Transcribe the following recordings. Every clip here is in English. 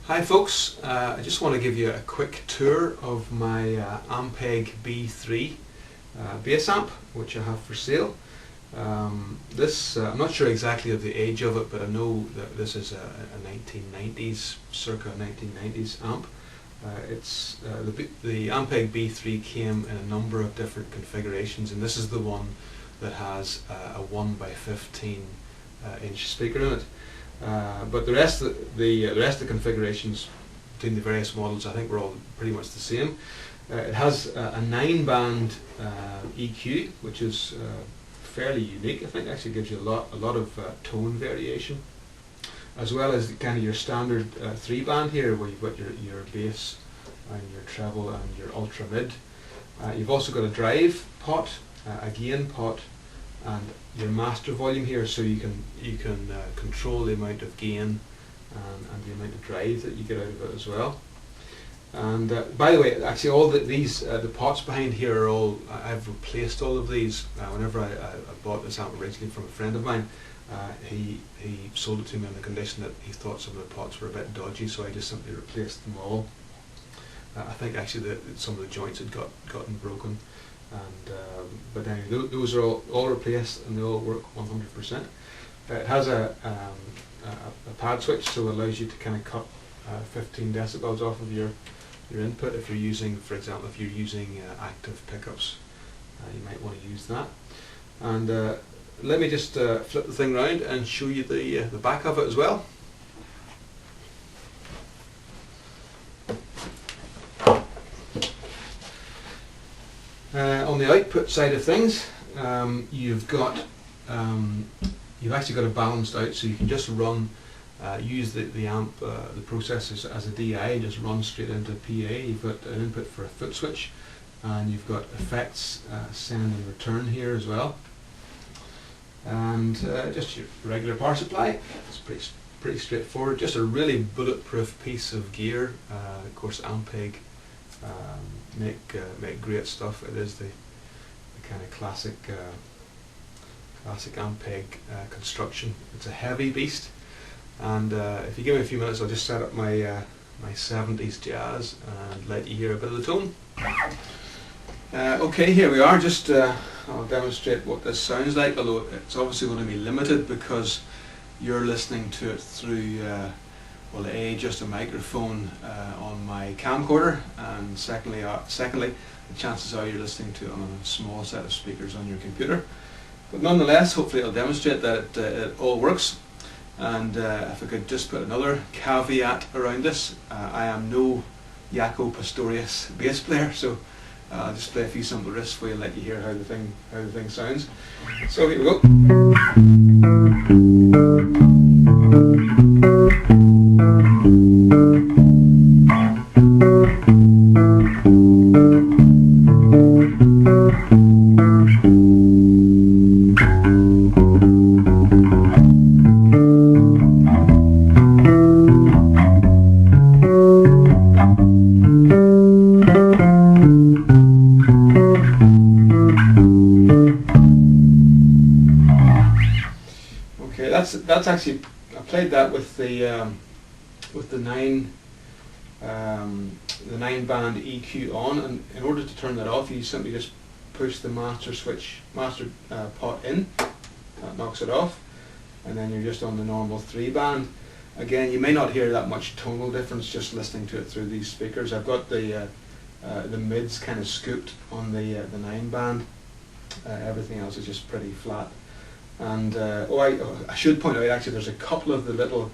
Hi folks, I just want to give you a quick tour of my Ampeg B3 bass amp, which I have for sale. I'm not sure exactly of the age of it, but I know that this is a 1990s, circa 1990s amp. The Ampeg B3 came in a number of different configurations, and this is the one that has a 1x15 inch speaker in it. But the rest of the configurations between the various models, I think, were all pretty much the same. It has a 9-band EQ, which is fairly unique. I think actually gives you a lot of tone variation, as well as kind of your standard 3-band here, where you've got your bass and your treble and your ultra mid. You've also got a drive pot, a gain pot, and your master volume here, so you can control the amount of gain and the amount of drive that you get out of it as well. And by the way, actually all the pots behind here are all, I've replaced all of these. Whenever I bought this amp originally from a friend of mine, he sold it to me on the condition that he thought some of the pots were a bit dodgy, so I just simply replaced them all. I think actually some of the joints had gotten broken. But anyway, those are all replaced, and they all work 100%. It has a pad switch, so it allows you to kind of cut 15 decibels off of your input if you're using, for example, if you're using active pickups, you might want to use that. And let me just flip the thing around and show you the back of it as well. On the output side of things, you've actually got it balanced out, so you can just run, use the amp, the processor as a DI, and just run straight into PA. You've got an input for a foot switch, and you've got effects, send and return here as well, and just your regular power supply. It's pretty straightforward. Just a really bulletproof piece of gear. Of course, Ampeg make great stuff. It is the kind of classic Ampeg construction. It's a heavy beast, and if you give me a few minutes, I'll just set up my 70s jazz and let you hear a bit of the tone. Okay, here we are. Just I'll demonstrate what this sounds like, although it's obviously going to be limited because you're listening to it through well, A, just a microphone on my camcorder, and secondly, the chances are you're listening to it on a small set of speakers on your computer. But nonetheless, hopefully it'll demonstrate that it all works. And if I could just put another caveat around this, I am no Jaco Pastorius bass player, so I'll just play a few simple riffs for you and let you hear how the thing sounds. So here we go. Okay, that's actually, I played that with the 9-band EQ on, and in order to turn that off, you simply just push the master pot in. That knocks it off, and then you're just on the normal 3-band. Again, you may not hear that much tonal difference just listening to it through these speakers. I've got the mids kind of scooped on the 9-band. Everything else is just pretty flat. And I should point out, actually, there's a couple of the little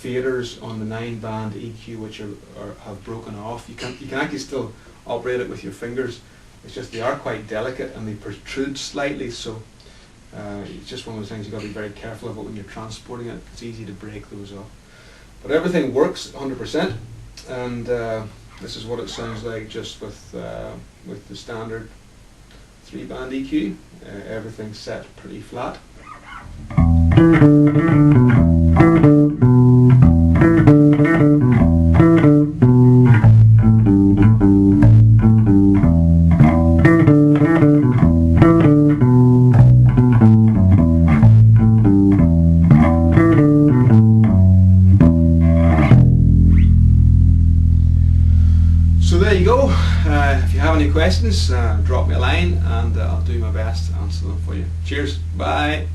faders on the 9-band EQ which have broken off. You can actually still operate it with your fingers. It's just they are quite delicate and they protrude slightly, so it's just one of those things you've got to be very careful about when you're transporting it. It's easy to break those off. But everything works 100%, and this is what it sounds like just with the standard 3-band EQ. Everything's set pretty flat. So there you go. If you have any questions, drop me a line and I'll do my best to answer them for you. Cheers. Bye.